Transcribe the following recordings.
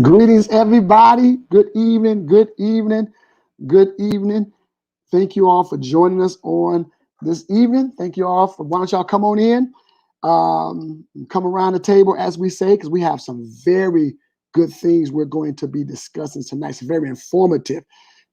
Greetings, everybody. Good evening, good evening, good evening. Thank you all for joining us on this evening. Thank you all for, why don't y'all come on in, come around the table, as we say, because we have some very good things we're going to be discussing tonight. Some very informative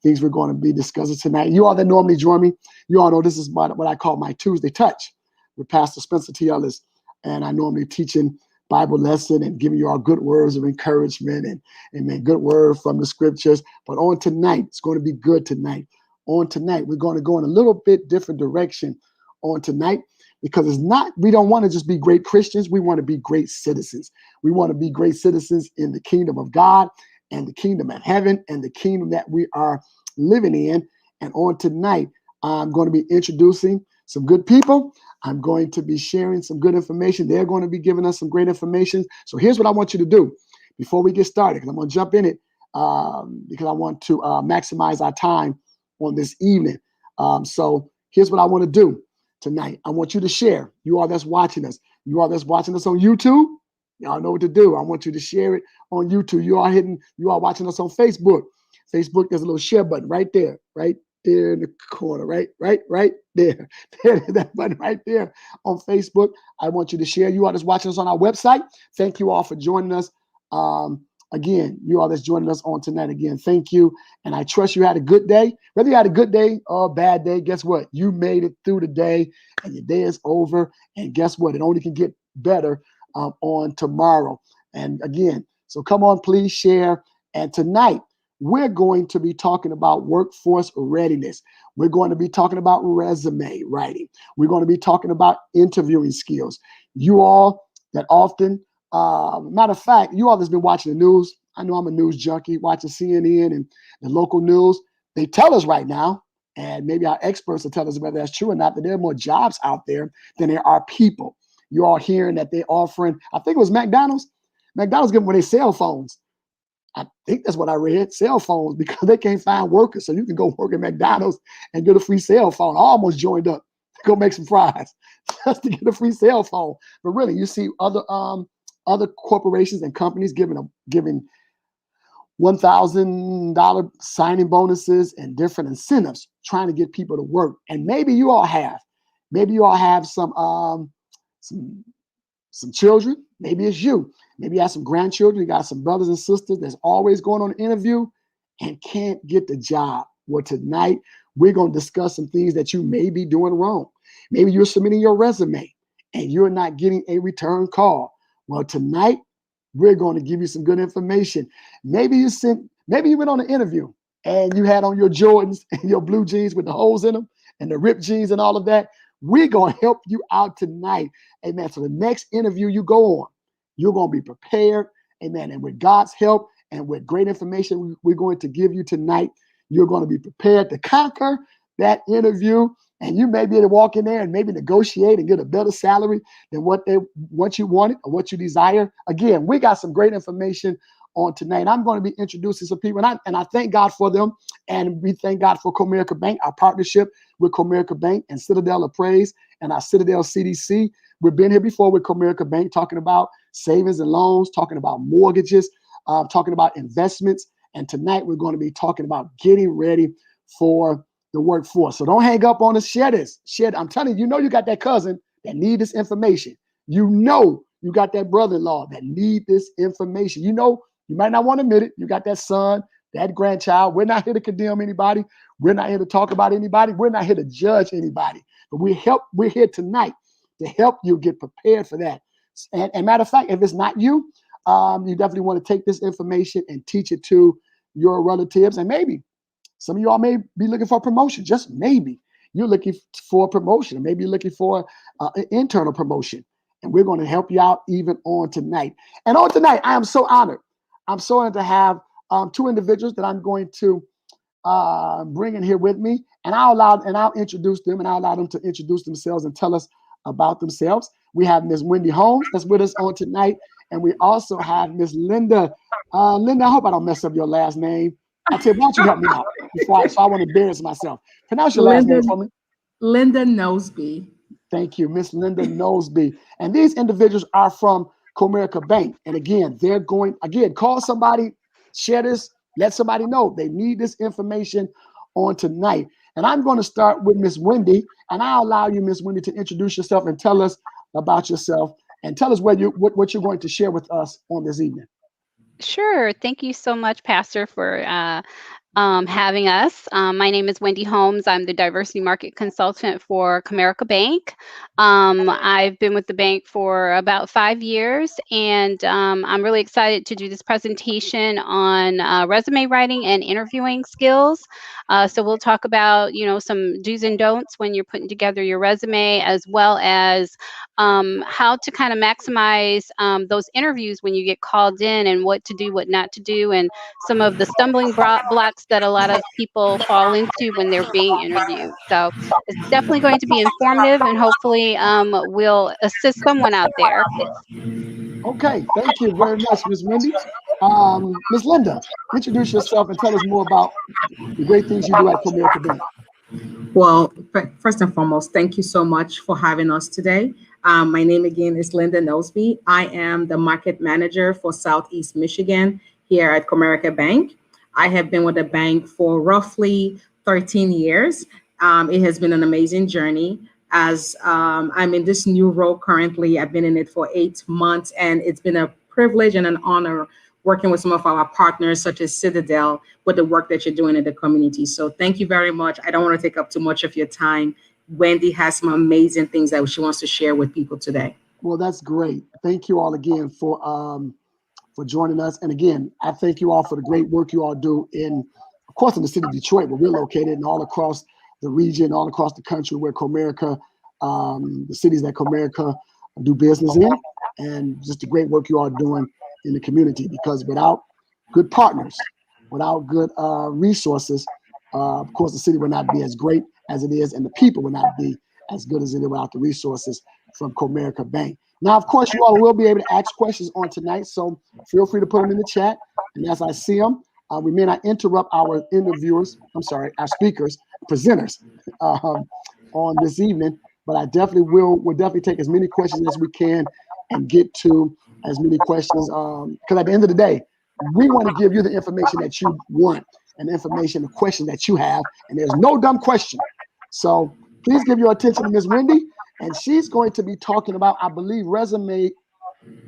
things we're going to be discussing tonight. You all that normally join me, you all know this is what I call my Tuesday Touch with Pastor Spencer T. Ellis, and I normally teaching Bible lesson and giving you all good words of encouragement and good word from the scriptures. But on tonight, it's going to be good tonight. On tonight, we're going to go in a little bit different direction on tonight, because we don't want to just be great Christians. We want to be great citizens. We want to be great citizens in the kingdom of God and the kingdom of heaven and the kingdom that we are living in. And on tonight, I'm going to be introducing some good people. I'm going to be sharing some good information. They're going to be giving us some great information. So here's what I want you to do before we get started, because I'm going to jump in it because I want to maximize our time on this evening. So here's what I want to do tonight. I want you to share. You all that's watching us. You all that's watching us on YouTube, y'all know what to do. I want you to share it on YouTube. You are watching us on Facebook. Facebook, there's a little share button right there in the corner, right there. There's that button right there on Facebook. I want you to share. You all that's watching us on our website, thank you all for joining us. Again, you all that's joining us on tonight, again, thank you. And I trust you had a good day. Whether you had a good day or a bad day, guess what? You made it through the day and your day is over. And guess what? It only can get better on tomorrow. And again, so come on, please share. And tonight, we're going to be talking about workforce readiness. We're going to be talking about resume writing. We're going to be talking about interviewing skills. You all that often, matter of fact, you all that's been watching the news, I know I'm a news junkie, watching CNN and the local news. They tell us right now, and maybe our experts will tell us whether that's true or not, that there are more jobs out there than there are people. You all hearing that they're offering, I think it was McDonald's giving away their cell phones. I think that's what I read, cell phones, because they can't find workers. So you can go work at McDonald's and get a free cell phone. I almost joined up to go make some fries just to get a free cell phone. But really, you see other corporations and companies giving $1,000 signing bonuses and different incentives, trying to get people to work. And maybe you all have some children. Maybe it's you. Maybe you have some grandchildren. You got some brothers and sisters that's always going on an interview and can't get the job. Well, tonight we're going to discuss some things that you may be doing wrong. Maybe you're submitting your resume and you're not getting a return call. Well, tonight we're going to give you some good information. Maybe you went on an interview and you had on your Jordans and your blue jeans with the holes in them and the ripped jeans and all of that. We're going to help you out tonight. Amen. So the next interview you go on, you're going to be prepared. Amen. And with God's help and with great information we're going to give you tonight, you're going to be prepared to conquer that interview. And you may be able to walk in there and maybe negotiate and get a better salary than what you wanted or what you desire. Again, we got some great information on tonight. I'm going to be introducing some people, and I thank God for them. And we thank God for Comerica Bank, our partnership with Comerica Bank and Citadel of Praise and our Citadel CDC. We've been here before with Comerica Bank, talking about savings and loans, talking about mortgages, talking about investments. And tonight we're going to be talking about getting ready for the workforce. So don't hang up on us. Share this. I'm telling you, you got that cousin that need this information. You got that brother-in-law that need this information. You might not want to admit it. You got that son, that grandchild. We're not here to condemn anybody. We're not here to talk about anybody. We're not here to judge anybody. But we're here tonight to help you get prepared for that. And matter of fact, if it's not you, you definitely want to take this information and teach it to your relatives. And maybe some of y'all may be looking for a promotion. Just maybe you're looking for a promotion. Maybe you're looking for an internal promotion. And we're going to help you out even on tonight. And on tonight, I am so honored. I'm so honored to have two individuals that I'm going to bring in here with me. And I'll introduce them, and I'll allow them to introduce themselves and tell us about themselves. We have Miss Wendy Holmes that's with us on tonight. And we also have Miss Linda. Linda, I hope I don't mess up your last name. I tell you, why don't you help me out so I want to embarrass myself. Pronounce your last name for me. Linda Nosby. Thank you, Miss Linda Nosby. And these individuals are from Comerica Bank. And again, call somebody, share this, let somebody know they need this information on tonight. And I'm going to start with Miss Wendy, and I'll allow you, Miss Wendy, to introduce yourself and tell us about yourself and tell us what you're going to share with us on this evening. Sure. Thank you so much, Pastor, for having us. My name is Wendy Holmes. I'm the diversity market consultant for Comerica Bank. I've been with the bank for about 5 years, and I'm really excited to do this presentation on resume writing and interviewing skills. So we'll talk about, some do's and don'ts when you're putting together your resume, as well as how to kind of maximize those interviews when you get called in, and what to do, what not to do, and some of the stumbling blocks that a lot of people fall into when they're being interviewed. So it's definitely going to be informative, and hopefully will assist someone out there. Okay, thank you very much, Miss Wendy. Miss Linda, introduce yourself and tell us more about the great things you do at Comerica Bank. Well, first and foremost, thank you so much for having us today. My name again is Linda Nosby. I am the market manager for Southeast Michigan here at Comerica Bank. I have been with the bank for roughly 13 years. It has been an amazing journey. As I'm in this new role currently, I've been in it for 8 months, and it's been a privilege and an honor working with some of our partners, such as Citadel, with the work that you're doing in the community. So thank you very much. I don't want to take up too much of your time. Wendy has some amazing things that she wants to share with people today. Well, that's great. Thank you all again for joining us. And again, I thank you all for the great work you all do of course, in the city of Detroit, where we're located, and all across the region, all across the country, where Comerica, the cities that Comerica do business in, and just the great work you all are doing in the community. Because without good partners, without good resources, of course, the city will not be as great as it is, and the people will not be as good as it is without the resources from Comerica Bank. Now, of course, you all will be able to ask questions on tonight, so feel free to put them in the chat. And as I see them, we may not interrupt our our speakers, presenters on this evening, but I definitely will definitely take as many questions as we can and get to as many questions. Because at the end of the day, we want to give you the information that you want and the question that you have, and there's no dumb question. So please give your attention to Ms. Wendy, and she's going to be talking about, I believe, resume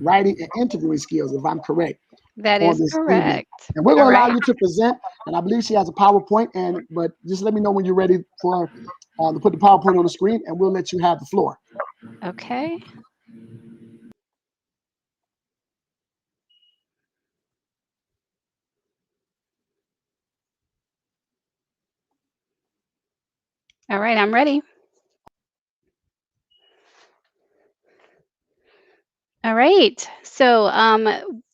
writing and interviewing skills, if I'm correct. That is correct. Evening. And we're going to allow you to present, and I believe she has a PowerPoint, but just let me know when you're ready for to put the PowerPoint on the screen, and we'll let you have the floor. Okay. All right, I'm ready. All right. So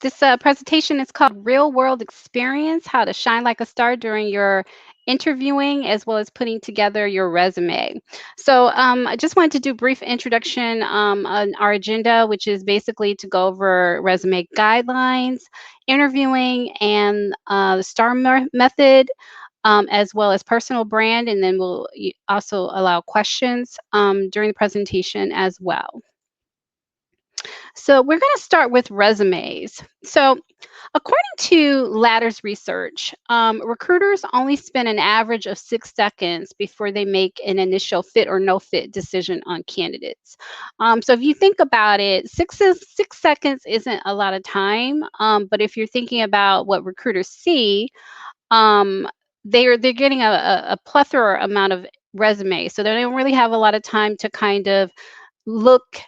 this presentation is called Real World Experience, How to Shine Like a Star During Your Interviewing, as well as putting together your resume. So I just wanted to do a brief introduction on our agenda, which is basically to go over resume guidelines, interviewing, and the STAR method, as well as personal brand. And then we'll also allow questions during the presentation as well. So we're going to start with resumes. So according to Ladder's research, recruiters only spend an average of 6 seconds before they make an initial fit or no fit decision on candidates. So if you think about it, 6 seconds isn't a lot of time, but if you're thinking about what recruiters see, they're getting a plethora amount of resumes, so they don't really have a lot of time to kind of look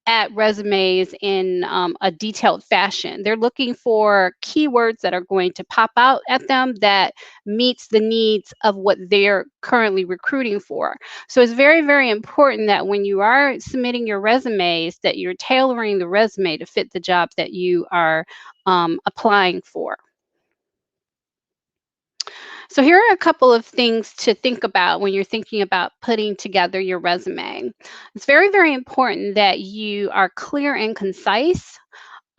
at resumes in a detailed fashion. They're looking for keywords that are going to pop out at them that meets the needs of what they're currently recruiting for. So it's very, very important that when you are submitting your resumes, that you're tailoring the resume to fit the job that you are applying for. So here are a couple of things to think about when you're thinking about putting together your resume. It's very, very important that you are clear and concise,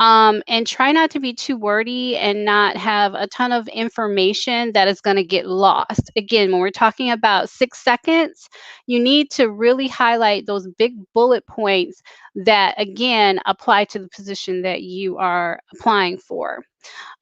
and try not to be too wordy and not have a ton of information that is going to get lost. Again, when we're talking about 6 seconds, you need to really highlight those big bullet points that, again, apply to the position that you are applying for.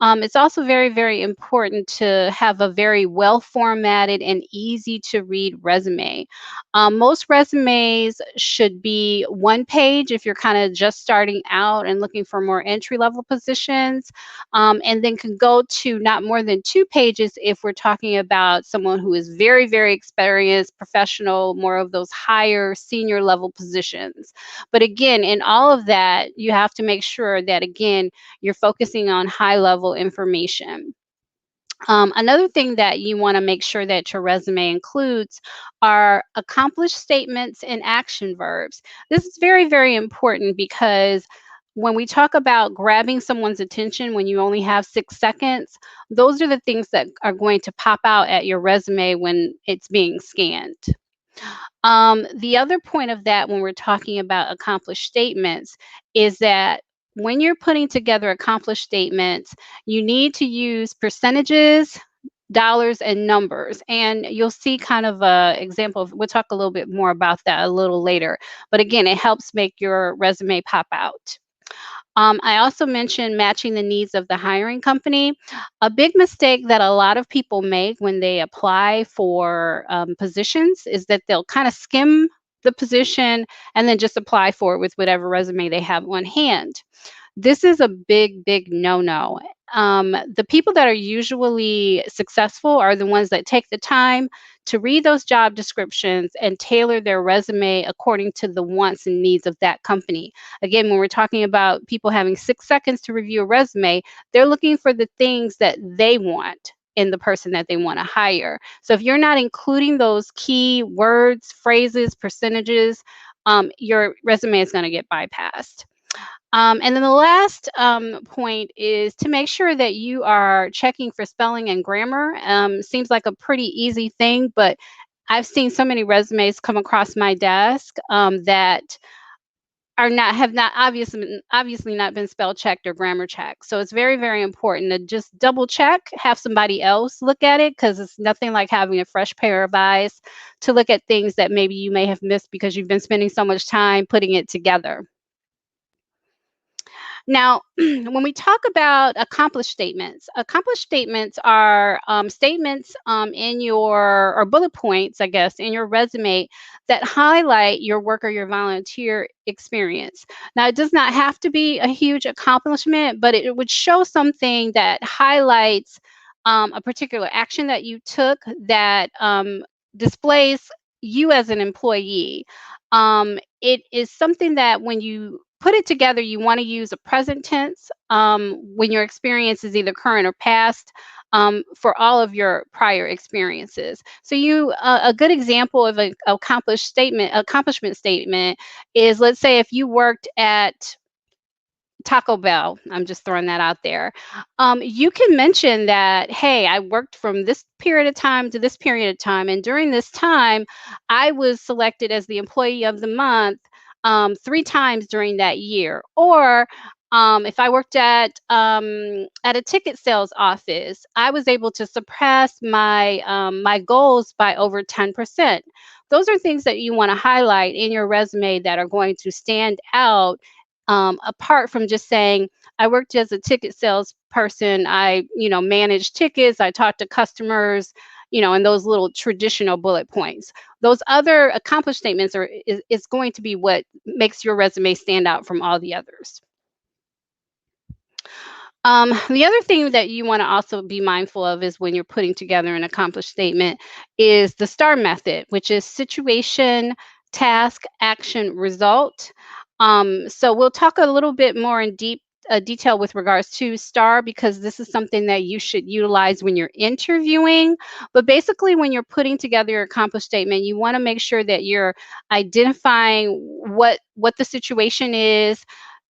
It's also very, very important to have a very well formatted and easy to read resume. Most resumes should be one page if you're kind of just starting out and looking for more entry level positions, and then can go to not more than 2 pages if we're talking about someone who is very, very experienced, professional, more of those higher senior level positions. But again, in all of that, you have to make sure that, again, you're focusing on high level information. Another thing that you want to make sure that your resume includes are accomplished statements and action verbs. This is very, very important because when we talk about grabbing someone's attention when you only have 6 seconds, those are the things that are going to pop out at your resume when it's being scanned. The other point of that, when we're talking about accomplished statements, is that when you're putting together accomplished statements, you need to use percentages, dollars, and numbers. And you'll see kind of a example we'll talk a little bit more about that a little later. But again, it helps make your resume pop out. I also mentioned matching the needs of the hiring company. A big mistake that a lot of people make when they apply for positions is that they'll kind of skim the position and then just apply for it with whatever resume they have on hand. This is a big, big no-no. The people that are usually successful are the ones that take the time to read those job descriptions and tailor their resume according to the wants and needs of that company. Again, when we're talking about people having 6 seconds to review a resume, they're looking for the things that they want in the person that they want to hire. So if you're not including those key words, phrases, percentages, your resume is going to get bypassed. And then the last point is to make sure that you are checking for spelling and grammar. Seems like a pretty easy thing, but I've seen so many resumes come across my desk that have not obviously not been spell checked or grammar checked. So it's very, very important to just double check, have somebody else look at it, because it's nothing like having a fresh pair of eyes to look at things that maybe you may have missed because you've been spending so much time putting it together. Now, when we talk about accomplished statements are statements in your, or bullet points, I guess, in your resume that highlight your work or your volunteer experience. Now, it does not have to be a huge accomplishment, but it would show something that highlights a particular action that you took that displays you as an employee. It is something that when you put it together, you want to use a present tense when your experience is either current or past, for all of your prior experiences. So a good example of an accomplishment statement is, let's say if you worked at Taco Bell, I'm just throwing that out there. You can mention that, hey, I worked from this period of time to this period of time, and during this time, I was selected as the employee of the month 3 times during that year. Or if I worked at a ticket sales office, I was able to surpass my goals by over 10%. Those are things that you want to highlight in your resume that are going to stand out, apart from just saying, I worked as a ticket sales person, I managed tickets, I talked to customers, and those little traditional bullet points. Those other accomplished statements is going to be what makes your resume stand out from all the others. The other thing that you want to also be mindful of is when you're putting together an accomplished statement is the STAR method, which is situation, task, action, result. So we'll talk a little bit more in detail with regards to STAR, because this is something that you should utilize when you're interviewing. But basically, when you're putting together your accomplished statement, you want to make sure that you're identifying what the situation is,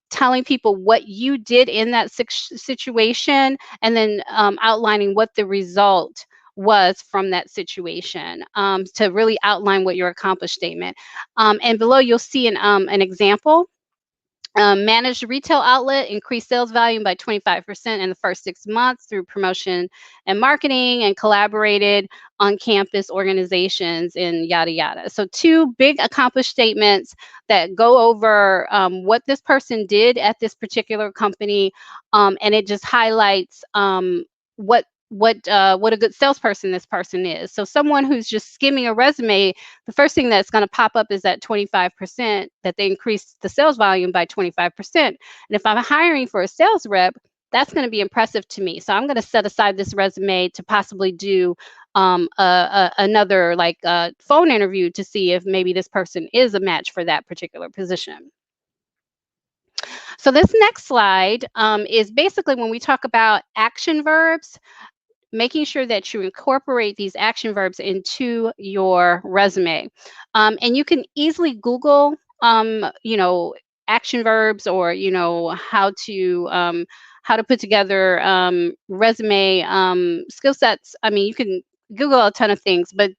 telling people what you did in that situation, and then outlining what the result was from that situation, to really outline what your accomplished statement. And below, you'll see an example Managed retail outlet, increased sales volume by 25% in the first 6 months through promotion and marketing, and collaborated on campus organizations and yada yada. So, two big accomplished statements that go over what this person did at this particular company, and it just highlights what a good salesperson this person is. So, someone who's just skimming a resume, the first thing that's going to pop up is that 25%, that they increased the sales volume by 25%. And if I'm hiring for a sales rep, that's going to be impressive to me. So I'm going to set aside this resume to possibly do another phone interview to see if maybe this person is a match for that particular position. So this next slide is basically when we talk about action verbs, making sure that you incorporate these action verbs into your resume. And you can easily Google, action verbs, or how to put together resume skill sets. I mean, you can Google a ton of things, but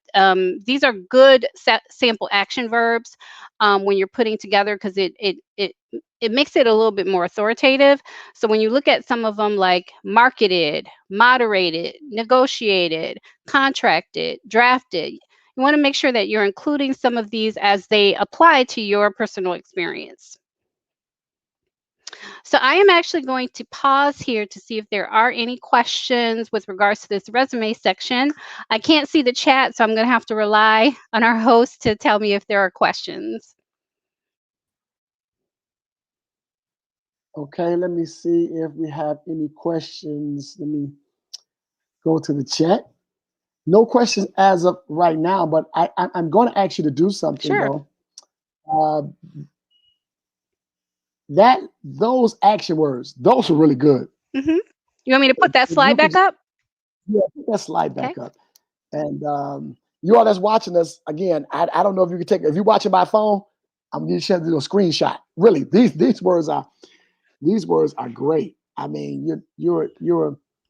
these are good sample action verbs when you're putting together, because it makes it a little bit more authoritative. So when you look at some of them, like marketed, moderated, negotiated, contracted, drafted, you want to make sure that you're including some of these as they apply to your personal experience. So I am actually going to pause here to see if there are any questions with regards to this resume section. I can't see the chat, so I'm going to have to rely on our host to tell me if there are questions. Okay, let me see if we have any questions. Let me go to the chat. No questions as of right now, but I'm going to ask you to do something, Sure. though. Those action words, those are really good. You want me to put that If slide you back could, up? yeah, put that slide Okay. back up. And you all that's watching us, again, I don't know if you can take, if you're watching by phone, I'm gonna get you to do a screenshot. Really, these words are great. I mean, you're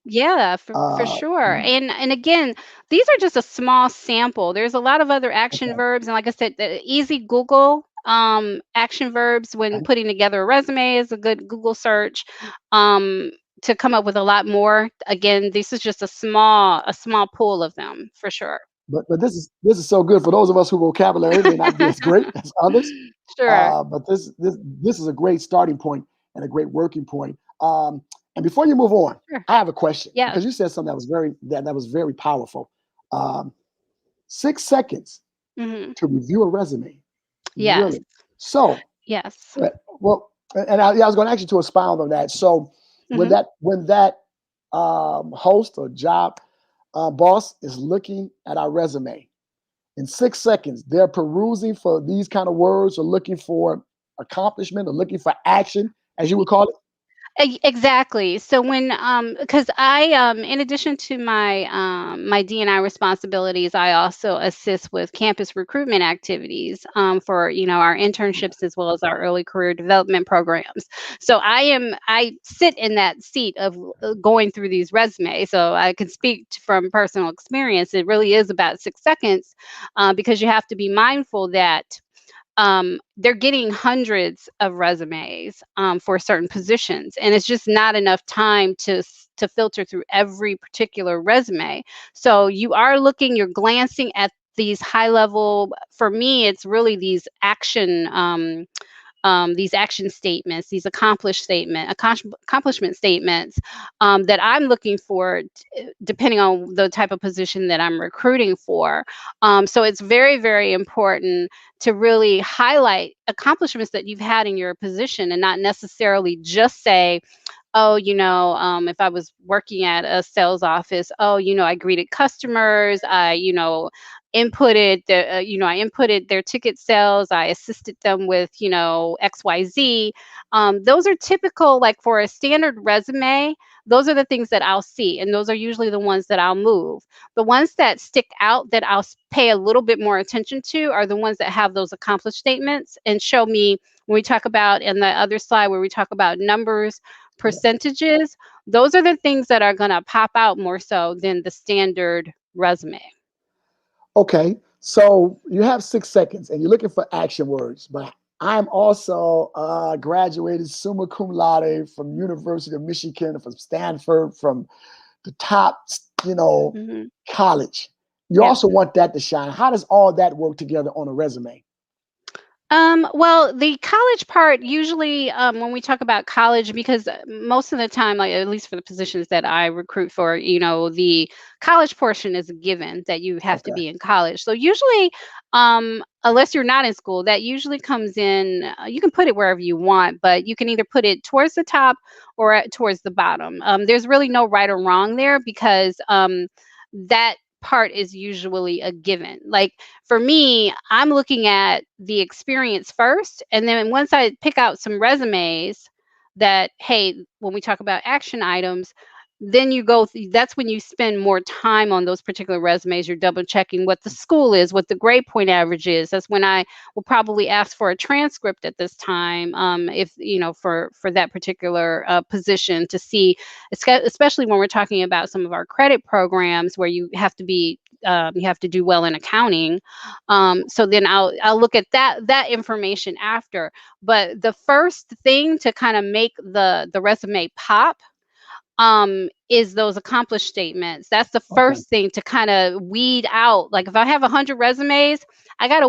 Yeah, for sure. And again, these are just a small sample. There's a lot of other action okay, verbs, and like I said, the easy Google action verbs when okay. putting together a resume is a good Google search um, to come up with a lot more. Again, this is just a small pool of them for sure. But this is so good for those of us whose vocabulary may not be as great as others. Sure. But this is a great starting point and a great working point. And before you move on, Sure. I have a question, Yes. because you said something that was very powerful. 6 seconds hmm to review a resume, Yes. really. So, Yes. well, and I was going to ask you to expound on that. So, when hmm that host or job boss is looking at our resume, in 6 seconds, they're perusing for these kind of words, or looking for accomplishment, or looking for action, as you would call it. Exactly. So when because I in addition to my D&I responsibilities, I also assist with campus recruitment activities for our internships as well as our early career development programs. So I sit in that seat of going through these resumes. So I can speak from personal experience. It really is about 6 seconds because you have to be mindful that they're getting hundreds of resumes for certain positions, and it's just not enough time to filter through every particular resume. So you're glancing at these high level. For me, it's really these action statements, these accomplishment statements that I'm looking for, depending on the type of position that I'm recruiting for. So it's very, very important to really highlight accomplishments that you've had in your position, and not necessarily just say, oh, if I was working at a sales office, oh, I greeted customers, I inputted their ticket sales, I assisted them with, XYZ. Those are typical, like for a standard resume, those are the things that I'll see, and those are usually the ones that I'll move. The ones that stick out that pay a little bit more attention to are the ones that have those accomplished statements and show me, when we talk about in the other slide where we talk about numbers, percentages, those are the things that are going to pop out more so than the standard resume. Okay, so you have 6 seconds, and you're looking for action words, but I'm also graduated summa cum laude from University of Michigan, from Stanford, from the top, Hmm. college. You Yep. also want that to shine. How does all that work together on a resume? Well, the college part usually, when we talk about college, because most of the time, like at least for the positions that I recruit for, the college portion is a given that you have to Okay. be in college. So usually, unless you're not in school, that usually comes in. You can put it wherever you want, but you can either put it towards the top or towards the bottom. There's really no right or wrong there because that part is usually a given. Like for me, I'm looking at the experience first. And then once I pick out some resumes that, hey, when we talk about action items, then that's when you spend more time on those particular resumes. You're double checking what the school is, what the grade point average is. That's when I will probably ask for a transcript at this time, if for that particular position to see, especially when we're talking about some of our credit programs where you have to do well in accounting. So then I'll look at that information after. But the first thing to kind of make the resume pop is those accomplished statements. That's the Okay. first thing to kind of weed out. Like if I have 100 resumes, I got to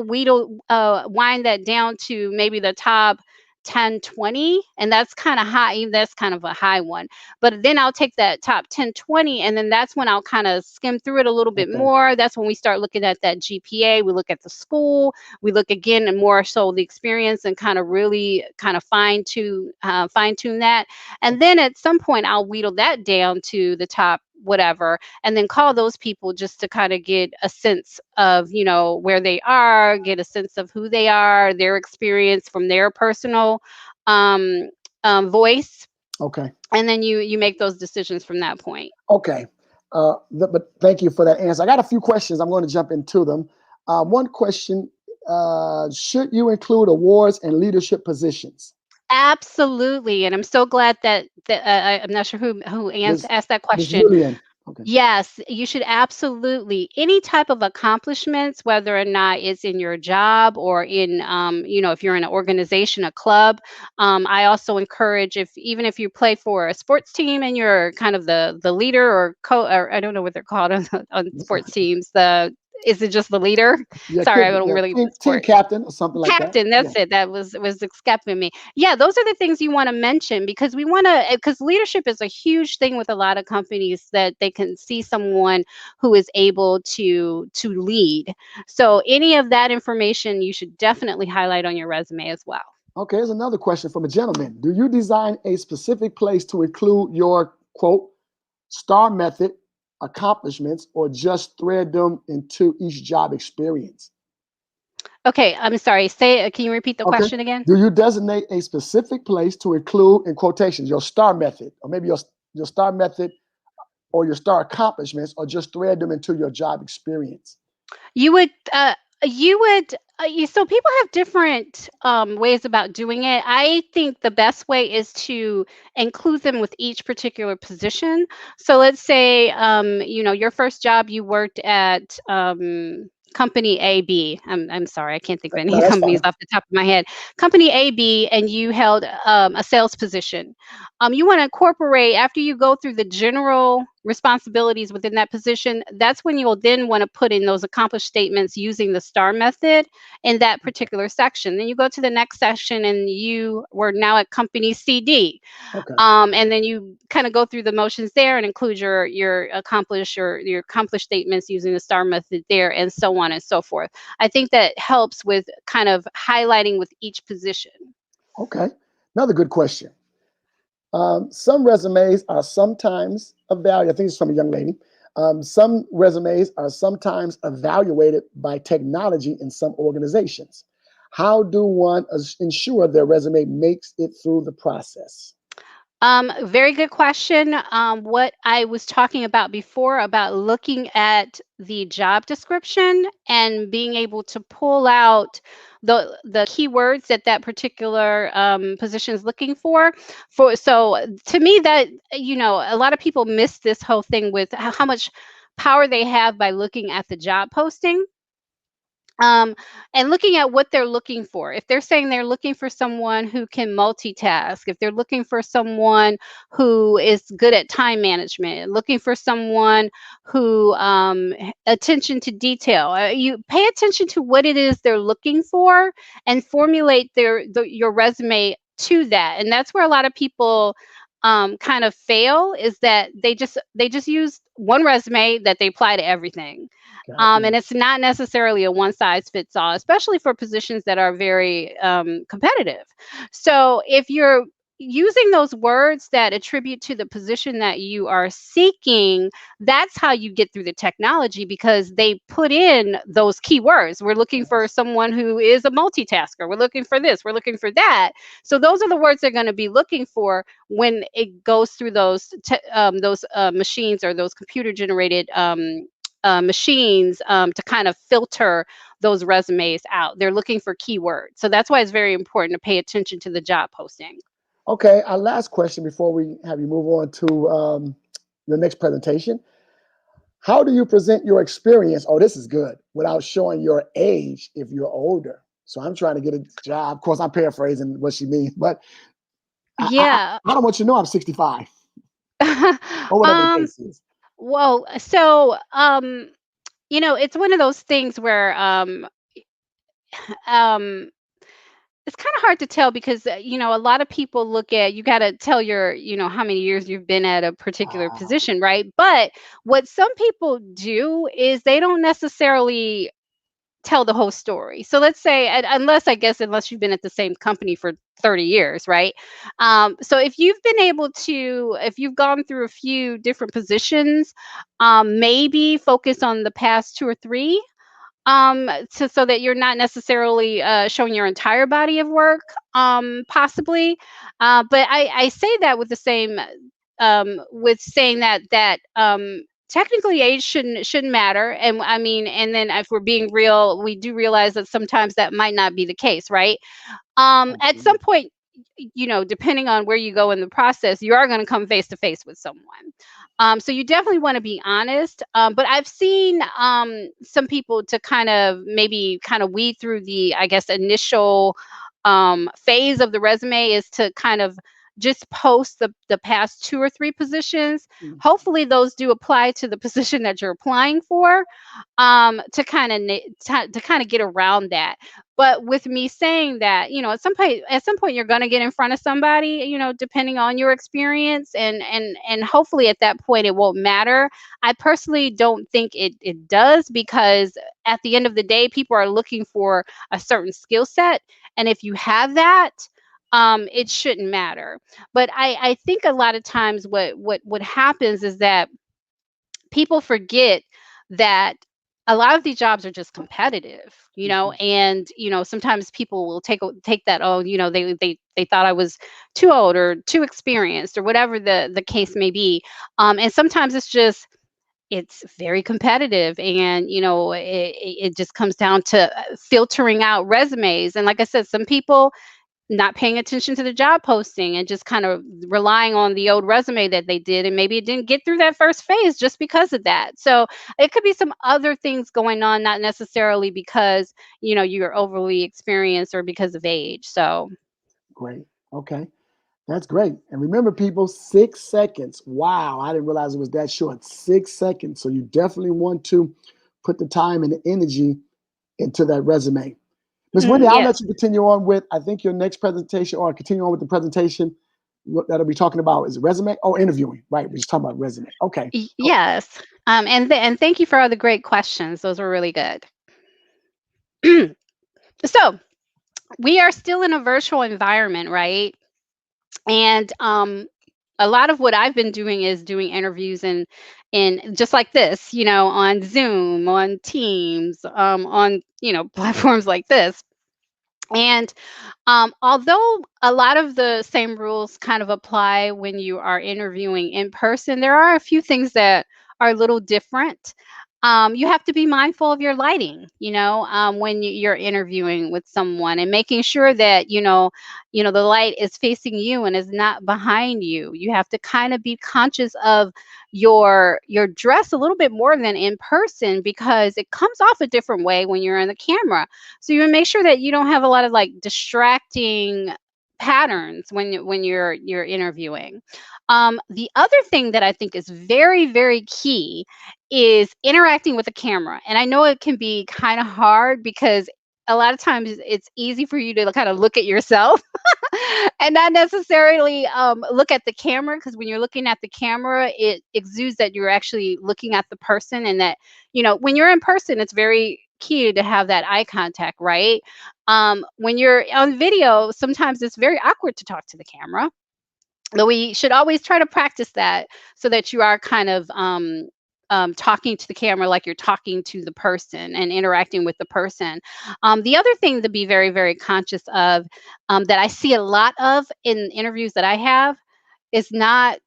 wind that down to maybe the top 10, 20, and that's kind of high. Even that's kind of a high one. But then I'll take that top 10, 20, and then that's when I'll kind of skim through it a little bit Okay. more. That's when we start looking at that GPA. We look at the school. We look again and more so the experience and kind of really kind of fine tune that. And then at some point, I'll wheedle that down to the top whatever, and then call those people just to kind of get a sense of, where they are, get a sense of who they are, their experience from their personal um, voice. Okay. And then you make those decisions from that point. Okay. But thank you for that answer. I got a few questions. I'm going to jump into them. One question: should you include awards and leadership positions? Absolutely. And I'm so glad that I'm not sure who This asked that this question. William. Okay. Yes, you should absolutely. Any type of accomplishments, whether or not it's in your job or in, if you're in an organization, a club. I also encourage, if even if you play for a sports team and you're kind of the leader or I don't know what they're called on sports teams. Is it just the leader? Yeah, Sorry, I could be, don't yeah, really team sport. captain or something like that. Captain, Yeah. that's it. That was escaping me. Yeah, those are the things you want to mention because because leadership is a huge thing with a lot of companies that they can see someone who is able to lead. So any of that information you should definitely highlight on your resume as well. Okay, here's another question from a gentleman. Do you design a specific place to include your quote star method accomplishments or just thread them into each job experience? Okay, I'm sorry. Can you repeat the Okay. question again? Do you designate a specific place to include in quotations your star method or maybe your star method or your star accomplishments or just thread them into your job experience? You would, so people have different ways about doing it. I think the best way is to include them with each particular position. So let's say, your first job you worked at company AB. I'm sorry, I can't think of any No, that's companies fine. off the top of my head. Company AB, and you held a sales position. You want to incorporate after you go through the general responsibilities within that position. That's when you'll then want to put in those accomplished statements using the STAR method in that particular section. Then you go to the next section and you were now at company CD. Okay. And then you kind of go through the motions there and include your accomplished statements using the STAR method there, and so on and so forth. I think that helps with kind of highlighting with each position. Okay. Another good question. Some resumes are sometimes evaluated. I think it's from a young lady. Some resumes are sometimes evaluated by technology in some organizations. How do one ensure their resume makes it through the process? Very good question. What I was talking about before about looking at the job description and being able to pull out the keywords that that particular position is looking for. So to me, that a lot of people miss this whole thing with how much power they have by looking at the job posting. um, and looking at what they're looking for. If they're saying they're looking for someone who can multitask, if they're looking for someone who is good at time management, looking for someone who attention to detail, you pay attention to what it is they're looking for and formulate your resume to that. And that's where a lot of people kind of fail, is that they just use one resume that they apply to everything. Got And you. it's not necessarily a one size fits all, especially for positions that are very competitive. So if you're using those words that attribute to the position that you are seeking, that's how you get through the technology, because they put in those keywords. We're looking for Yes. someone who is a multitasker. We're looking for this. We're looking for that. So those are the words they're going to be looking for when it goes through those machines, or those computer generated machines, to kind of filter those resumes out. They're looking for keywords. So that's why it's very important to pay attention to the job posting. Okay, our last question before we have you move on to your next presentation. How do you present your experience? Oh, this is good. Without showing your age if you're older. So I'm trying to get a job. Of course, I'm paraphrasing what she means, but Yeah. I don't want you to know I'm 65 or whatever the um, case is. well, so it's one of those things where um it's kind of hard to tell, because a lot of people look at, you got to tell how many years you've been at a particular Ah, position, right? But what some people do is they don't necessarily tell the whole story. So let's say, unless you've been at the same company for 30 years, right? So if you've gone through a few different positions, maybe focus on the past two or three, so that you're not necessarily showing your entire body of work, possibly. But I say that with the same, with saying that technically age shouldn't matter. And I mean, and then if we're being real, we do realize that sometimes that might not be the case, right? At some absolutely. point, depending on where you go in the process, you are going to come face to face with someone. So you definitely want to be honest. But I've seen some people to kind of maybe kind of weed through the, I guess, initial phase of the resume, is to kind of just post the past two or three positions. Mm. Hopefully those do apply to the position that you're applying for, to kind of get around that. But with me saying that, at some point you're going to get in front of somebody, depending on your experience, and hopefully at that point it won't matter. I personally don't think it does, because at the end of the day, people are looking for a certain skill set, and if you have that, it shouldn't matter. But I think a lot of times what happens is that people forget that a lot of these jobs are just competitive, Mhm. and sometimes people will take that, oh, they thought I was too old or too experienced, or whatever the case may be. And sometimes it's very competitive, and it just comes down to filtering out resumes. And like I said, some people not paying attention to the job posting and just kind of relying on the old resume that they did, and maybe it didn't get through that first phase just because of that. So it could be some other things going on, not necessarily because you're overly experienced or because of age. So Great. Okay. That's great. And remember, people, 6 seconds. Wow, I didn't realize it was that short. 6 seconds. So you definitely want to put the time and the energy into that resume. Ms. Wendy, I'll yes. let you continue on with, I think, your next presentation, or continue on with the presentation that'll be talking about is resume. Oh, interviewing. Right. We're just talking about resume. Okay. Cool. Yes. And thank you for all the great questions. Those were really good. So we are still in a virtual environment, right? And a lot of what I've been doing is doing interviews in just like this, on Zoom, on Teams, on platforms like this. And although a lot of the same rules kind of apply when you are interviewing in person, there are a few things that are a little different. You have to be mindful of your lighting, when you're interviewing with someone, and making sure that, the light is facing you and is not behind you. You have to kind of be conscious of your dress a little bit more than in person, because it comes off a different way when you're in the camera. So you make sure that you don't have a lot of like distracting patterns when you're interviewing. The other thing that I think is very, very key is interacting with the camera. And I know it can be kind of hard, because a lot of times it's easy for you to kind of look at yourself and not necessarily look at the camera, because when you're looking at the camera, it exudes that you're actually looking at the person, and that, when you're in person, it's very key to have that eye contact, right? When you're on video, sometimes it's very awkward to talk to the camera. But we should always try to practice that, so that you are kind of talking to the camera like you're talking to the person and interacting with the person. The other thing to be very, very conscious of, that I see a lot of in interviews that I have, is not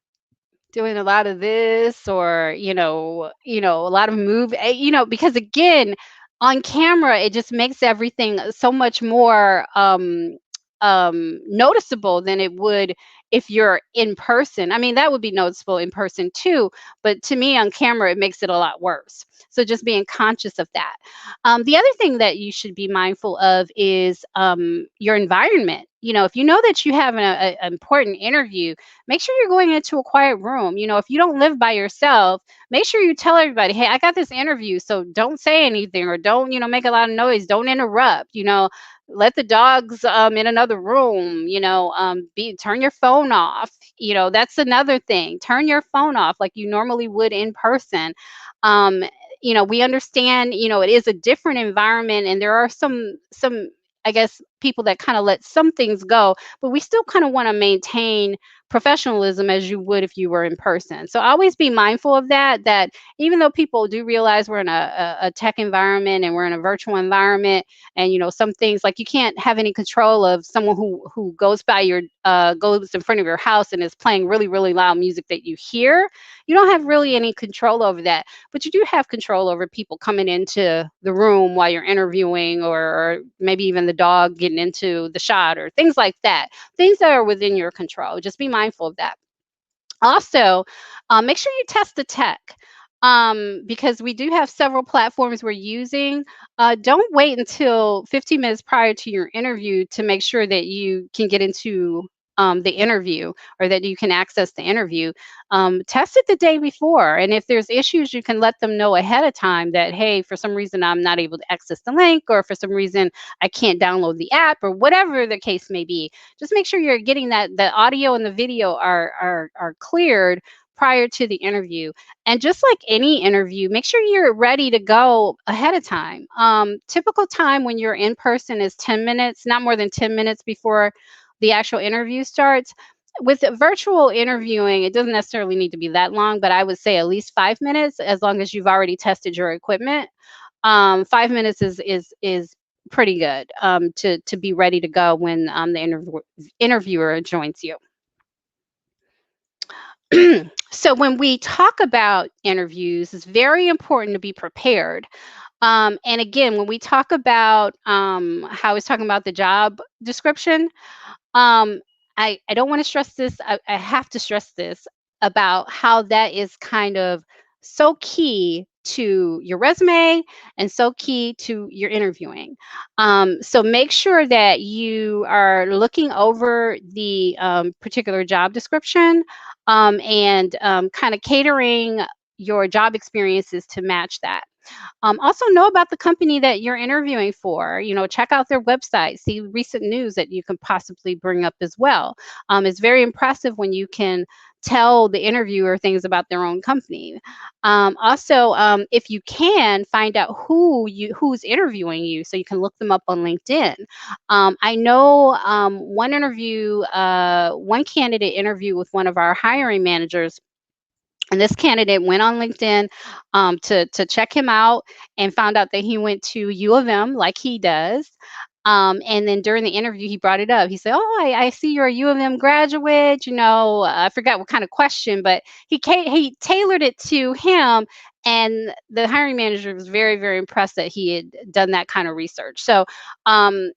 doing a lot of this, or a lot of because again, on camera it just makes everything so much more noticeable than it would if you're in person. I mean, that would be noticeable in person too, but to me on camera it makes it a lot worse. So just being conscious of that. The other thing that you should be mindful of is your environment. If you know that you have an important interview, make sure you're going into a quiet room. If you don't live by yourself, make sure you tell everybody, hey, I got this interview, so don't say anything, or don't, make a lot of noise. Don't interrupt, let the dogs in another room, turn your phone off. That's another thing. Turn your phone off like you normally would in person. Um, we understand, it is a different environment, and there are some I guess people that kind of let some things go, but we still kind of want to maintain professionalism as you would if you were in person. So always be mindful of that even though people do realize we're in a tech environment and we're in a virtual environment, and some things like you can't have any control of someone who goes by your goes in front of your house and is playing really, really loud music that you hear. You don't have really any control over that, but you do have control over people coming into the room while you're interviewing, or maybe even the dog getting into the shot, or things like that. Things that are within your control. Just be mindful of that. Also, make sure you test the tech, because we do have several platforms we're using. Don't wait until 15 minutes prior to your interview to make sure that you can get into the interview, or that you can access the interview. Test it the day before. And if there's issues, you can let them know ahead of time that, hey, for some reason, I'm not able to access the link, or for some reason, I can't download the app, or whatever the case may be. Just make sure you're getting that the audio and the video are cleared prior to the interview. And just like any interview, make sure you're ready to go ahead of time. Typical time when you're in person is 10 minutes, not more than 10 minutes before the actual interview starts. With virtual interviewing, it doesn't necessarily need to be that long, but I would say at least 5 minutes, as long as you've already tested your equipment. 5 minutes is pretty good to be ready to go when the interviewer joins you. So when we talk about interviews, it's very important to be prepared. And again, when we talk about how I was talking about the job description, um, I don't want to stress this. I have to stress this about how that is kind of so key to your resume and so key to your interviewing. So make sure that you are looking over the particular job description, and kind of catering your job experiences to match that. Also know about the company that you're interviewing for. Check out their website, see recent news that you can possibly bring up as well. It's very impressive when you can tell the interviewer things about their own company. Also, if you can, find out who's interviewing you, so you can look them up on LinkedIn. I know one candidate interviewed with one of our hiring managers. And this candidate went on LinkedIn to check him out, and found out that he went to U of M like he does. And then during the interview, he brought it up. He said, "Oh, I see you're a U of M graduate. I forgot what kind of question, but he tailored it to him, And the hiring manager was very, very impressed that he had done that kind of research. So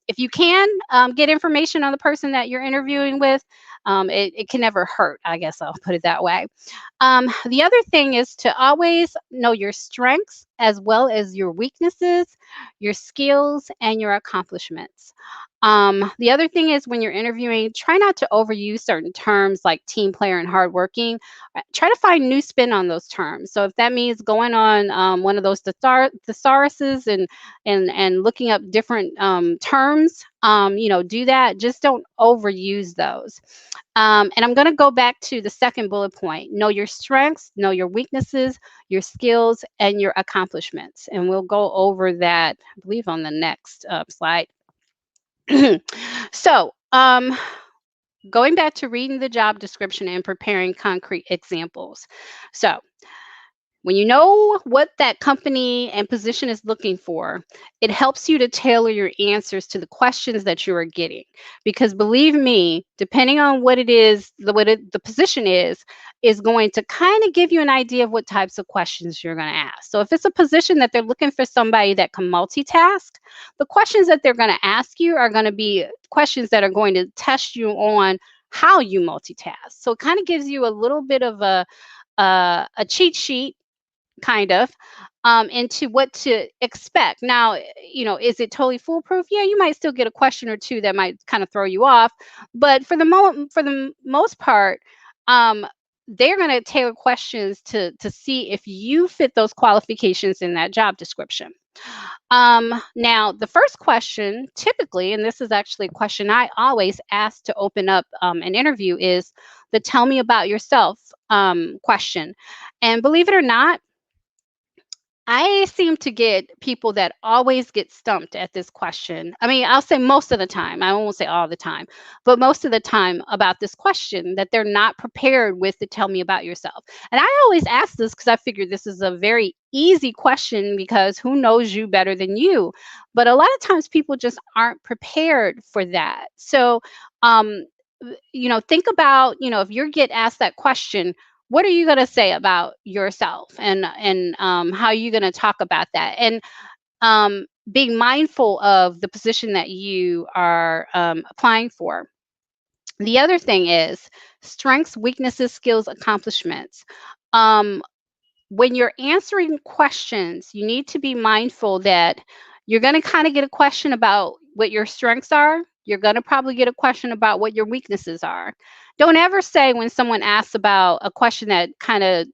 if you can get information on the person that you're interviewing with, it can never hurt, I guess I'll put it that way. The other thing is to always know your strengths as well as your weaknesses, your skills, and your accomplishments. The other thing is when you're interviewing, try not to overuse certain terms like team player and hardworking. Try to find new spin on those terms. So if that means going on one of those thesauruses and looking up different terms, do that. Just don't overuse those. And I'm going to go back to the second bullet point. Know your strengths, know your weaknesses, your skills, and your accomplishments. And we'll go over that, I believe, on the next slide. So, going back to reading the job description and preparing concrete examples. So, when you know what that company and position is looking for, it helps you to tailor your answers to the questions that you are getting. Because believe me, depending on what it is, the position is going to kind of give you an idea of what types of questions you're going to ask. So if it's a position that they're looking for somebody that can multitask, the questions that they're going to ask you are going to be questions that are going to test you on how you multitask. So it kind of gives you a little bit of a cheat sheet kind of into what to expect. Now, is it totally foolproof? Yeah, you might still get a question or two that might kind of throw you off, but for the most part, they're going to tailor questions to see if you fit those qualifications in that job description. Now, the first question, typically, and this is actually a question I always ask to open up an interview, is the "Tell me about yourself" question. And believe it or not, I seem to get people that always get stumped at this question. I mean, I'll say most of the time, I won't say all the time, but most of the time about this question that they're not prepared with the "Tell me about yourself." And I always ask this because I figure this is a very easy question because who knows you better than you? But a lot of times people just aren't prepared for that. So, um, think about, if you get asked that question, what are you going to say about yourself, and how are you going to talk about that, and being mindful of the position that you are applying for. The other thing is strengths, weaknesses, skills, accomplishments. um, when you're answering questions, you need to be mindful that you're going to kind of get a question about what your strengths are. You're going to probably get a question about what your weaknesses are. Don't ever say, when someone asks about a question that kind of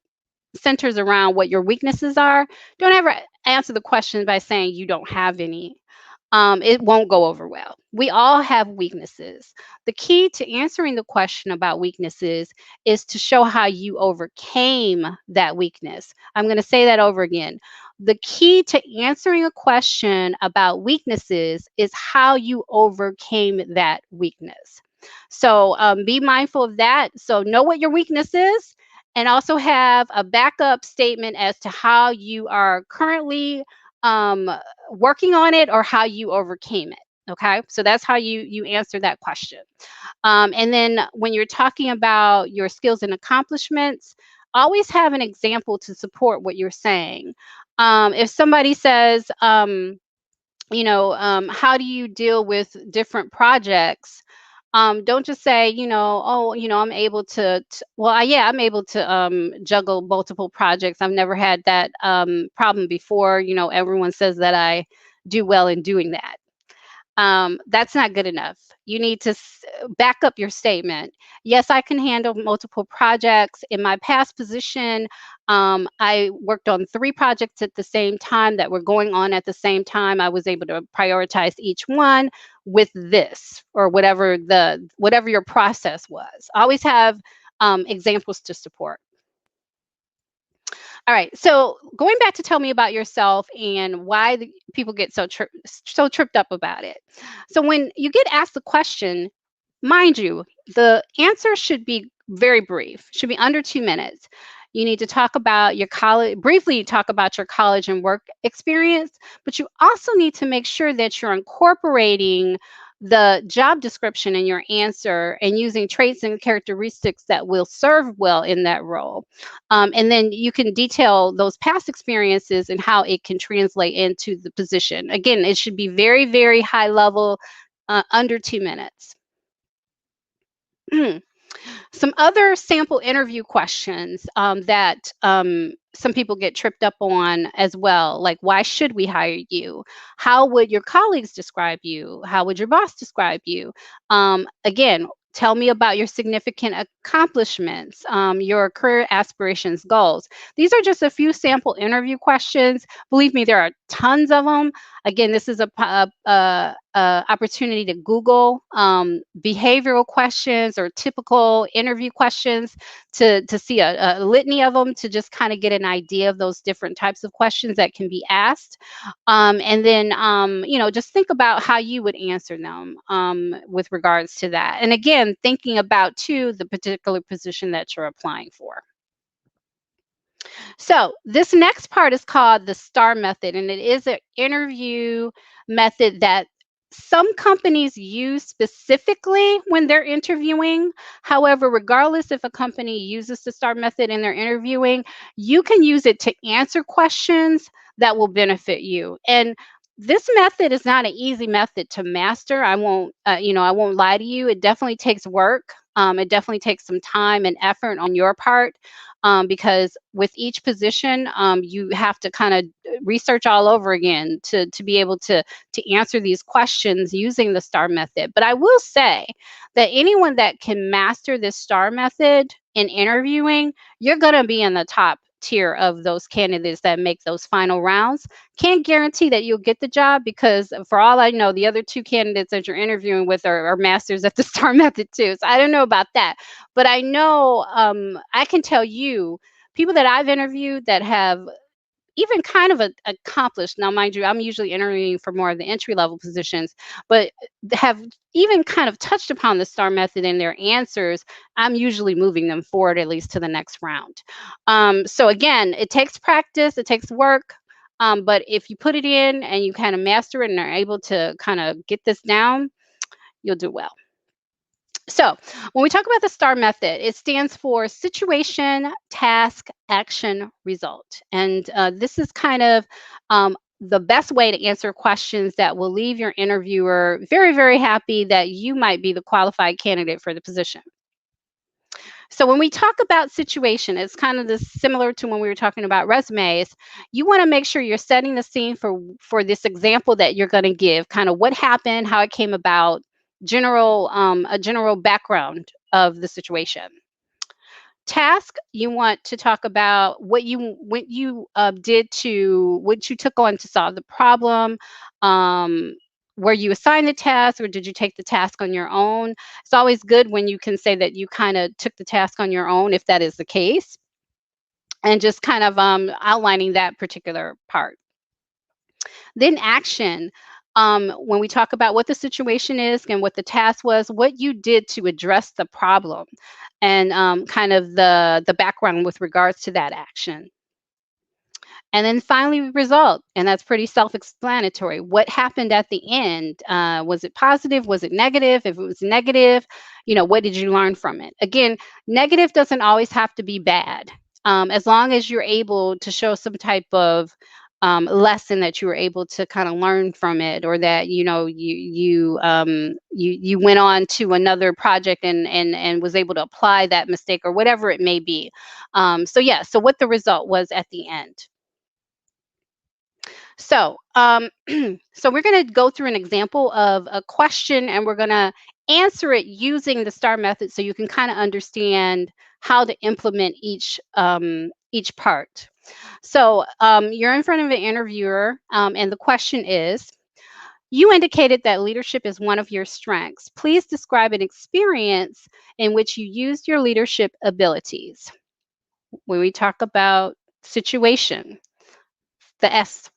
centers around what your weaknesses are, don't ever answer the question by saying you don't have any. It won't go over well. We all have weaknesses. The key to answering the question about weaknesses is to show how you overcame that weakness. I'm going to say that over again. The key to answering a question about weaknesses is how you overcame that weakness. So be mindful of that. So know what your weakness is, and also have a backup statement as to how you are currently um, working on it or how you overcame it. Okay, so that's how you answer that question. And then when you're talking about your skills and accomplishments, always have an example to support what you're saying. If somebody says, how do you deal with different projects? Don't just say, oh, I'm able yeah, I'm able to juggle multiple projects. I've never had that problem before. Everyone says that I do well in doing that. That's not good enough. You need to back up your statement. Yes, I can handle multiple projects. In my past position, I worked on 3 projects at the same time that were going on at the same time. I was able to prioritize each one with this, or whatever your process was. Always have examples to support. All right. So going back to "Tell me about yourself" and why people get so tripped up about it. So when you get asked the question, mind you, the answer should be very brief. Should be under 2 minutes. You need to talk about your college, briefly talk about your college and work experience, but you also need to make sure that you're incorporating the job description in your answer and using traits and characteristics that will serve well in that role. And then you can detail those past experiences and how it can translate into the position. Again, it should be very, very high level, under 2 minutes. Some other sample interview questions that some people get tripped up on as well, like, why should we hire you? How would your colleagues describe you? How would your boss describe you? Again, tell me about your significant accomplishments, your career aspirations, goals. These are just a few sample interview questions. Believe me, there are tons of them. Again, this is a opportunity to Google behavioral questions or typical interview questions to see a litany of them, to just kind of get an idea of those different types of questions that can be asked. And then, just think about how you would answer them with regards to that. And again, thinking about, too, the particular position that you're applying for. So this next part is called the STAR method, and it is an interview method that some companies use specifically when they're interviewing. However, regardless if a company uses the STAR method in their interviewing, you can use it to answer questions that will benefit you. And this method is not an easy method to master. I won't lie to you. It definitely takes work. It definitely takes some time and effort on your part, because with each position, you have to kind of research all over again to be able to answer these questions using the STAR method. But I will say that anyone that can master this STAR method in interviewing, you're going to be in the top tier of those candidates that make those final rounds. Can't guarantee that you'll get the job, because for all I know, the other two candidates that you're interviewing with are masters at the STAR method too. So I don't know about that. But I know, I can tell you, people that I've interviewed that have even kind of accomplished, now mind you, I'm usually interviewing for more of the entry level positions, but have even kind of touched upon the STAR method in their answers, I'm usually moving them forward at least to the next round. So again, it takes practice, it takes work. But if you put it in and you kind of master it and are able to kind of get this down, you'll do well. So when we talk about the STAR method, it stands for situation, task, action, result. And this is kind of the best way to answer questions that will leave your interviewer very, very happy that you might be the qualified candidate for the position. So when we talk about situation, it's kind of similar to when we were talking about resumes. You want to make sure you're setting the scene for this example that you're going to give, kind of what happened, how it came about, a general background of the situation. Task, you want to talk about what you took on to solve the problem. Were you assigned the task, or did you take the task on your own? It's always good when you can say that you kind of took the task on your own, if that is the case, and just kind of outlining that particular part. Then action. When we talk about what the situation is and what the task was, what you did to address the problem, and kind of the background with regards to that action. And then finally, result, and that's pretty self-explanatory. What happened at the end? Was it positive? Was it negative? If it was negative, what did you learn from it? Again, negative doesn't always have to be bad. As long as you're able to show some type of lesson that you were able to kind of learn from it, or that you went on to another project and was able to apply that mistake, or whatever it may be. So what the result was at the end. So so we're going to go through an example of a question, and we're going to answer it using the STAR method, so you can kind of understand how to implement each part. So you're in front of an interviewer, and the question is, you indicated that leadership is one of your strengths. Please describe an experience in which you used your leadership abilities. When we talk about situation, the S.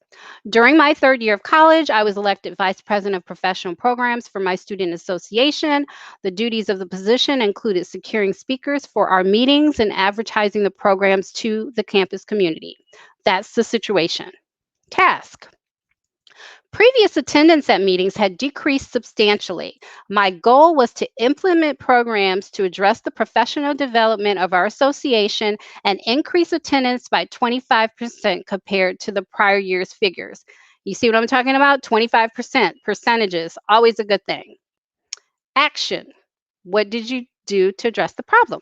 During my third year of college, I was elected Vice President of Professional Programs for my student association. The duties of the position included securing speakers for our meetings and advertising the programs to the campus community. That's the situation. Task. Previous attendance at meetings had decreased substantially. My goal was to implement programs to address the professional development of our association and increase attendance by 25% compared to the prior year's figures. You see what I'm talking about? 25%, percentages, always a good thing. Action. What did you do to address the problem?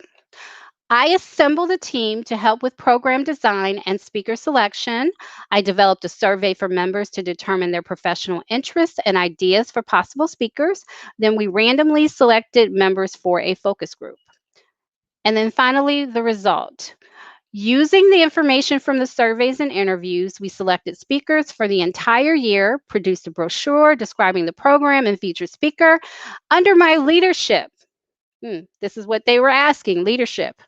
I assembled a team to help with program design and speaker selection. I developed a survey for members to determine their professional interests and ideas for possible speakers. Then we randomly selected members for a focus group. And then finally, the result. Using the information from the surveys and interviews, we selected speakers for the entire year, produced a brochure describing the program and featured speaker under my leadership. This is what they were asking, leadership.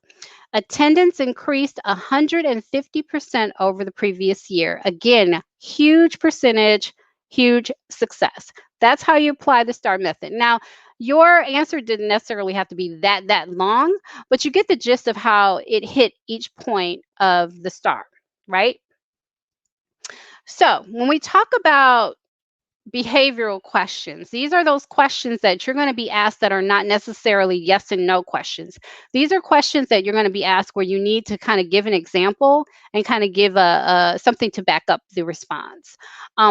Attendance increased 150% over the previous year. Again, huge percentage, huge success. That's how you apply the STAR method. Now, your answer didn't necessarily have to be that long, but you get the gist of how it hit each point of the STAR, right? So when we talk about behavioral questions. These are those questions that you're going to be asked that are not necessarily yes and no questions. These are questions that you're going to be asked where you need to kind of give an example and kind of give a something to back up the response.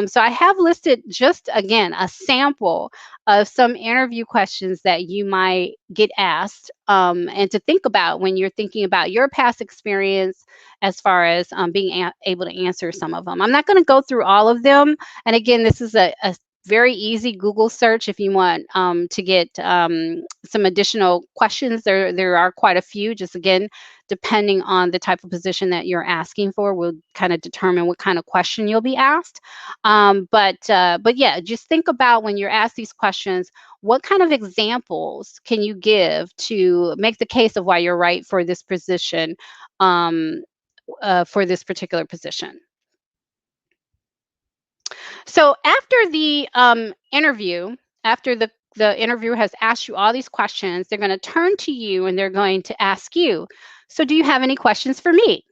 So I have listed just again a sample of some interview questions that you might get asked and to think about when you're thinking about your past experience as far as being able to answer some of them. I'm not going to go through all of them. And again, this is a very easy Google search if you want to get some additional questions. There are quite a few, just again, depending on the type of position that you're asking for, will kind of determine what kind of question you'll be asked. But yeah, just think about when you're asked these questions, what kind of examples can you give to make the case of why you're right for this position, for this particular position. So after the interview, after the interviewer has asked you all these questions, they're going to turn to you and they're going to ask you, so do you have any questions for me?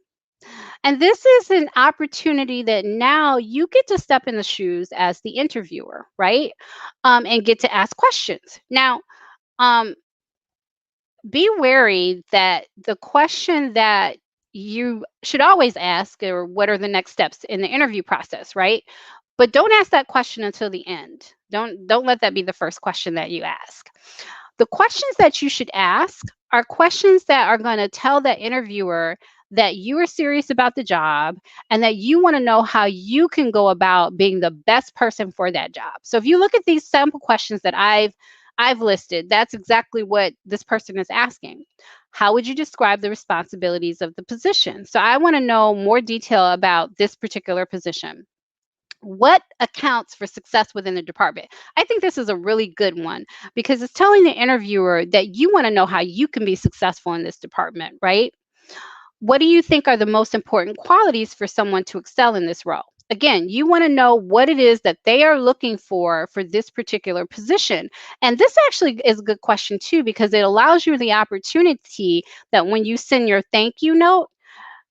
And this is an opportunity that now you get to step in the shoes as the interviewer, right? And get to ask questions. Now, be wary that the question that you should always ask or what are the next steps in the interview process, right? But don't ask that question until the end. Don't let that be the first question that you ask. The questions that you should ask are questions that are going to tell the interviewer that you are serious about the job and that you want to know how you can go about being the best person for that job. So if you look at these sample questions that I've listed, that's exactly what this person is asking. How would you describe the responsibilities of the position? So I want to know more detail about this particular position. What accounts for success within the department? I think this is a really good one because it's telling the interviewer that you want to know how you can be successful in this department, right? What do you think are the most important qualities for someone to excel in this role? Again, you want to know what it is that they are looking for this particular position. And this actually is a good question too, because it allows you the opportunity that when you send your thank you note,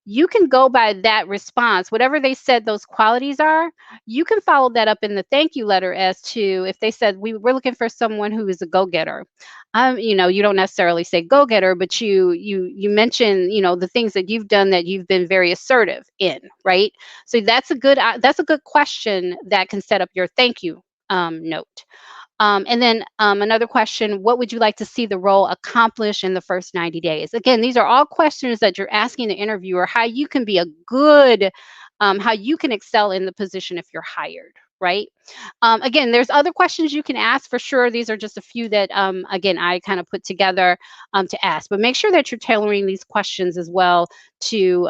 you can go by that response, whatever they said those qualities are, you can follow that up in the thank you letter as to if they said we're looking for someone who is a go-getter. You don't necessarily say go-getter, but you mention, the things that you've done that you've been very assertive in, right? So that's a good question that can set up your thank you note. And then another question, what would you like to see the role accomplish in the first 90 days? Again, these are all questions that you're asking the interviewer how you can be how you can excel in the position if you're hired, right? Again, there's other questions you can ask for sure. These are just a few that, again, I kind of put together to ask. But make sure that you're tailoring these questions as well to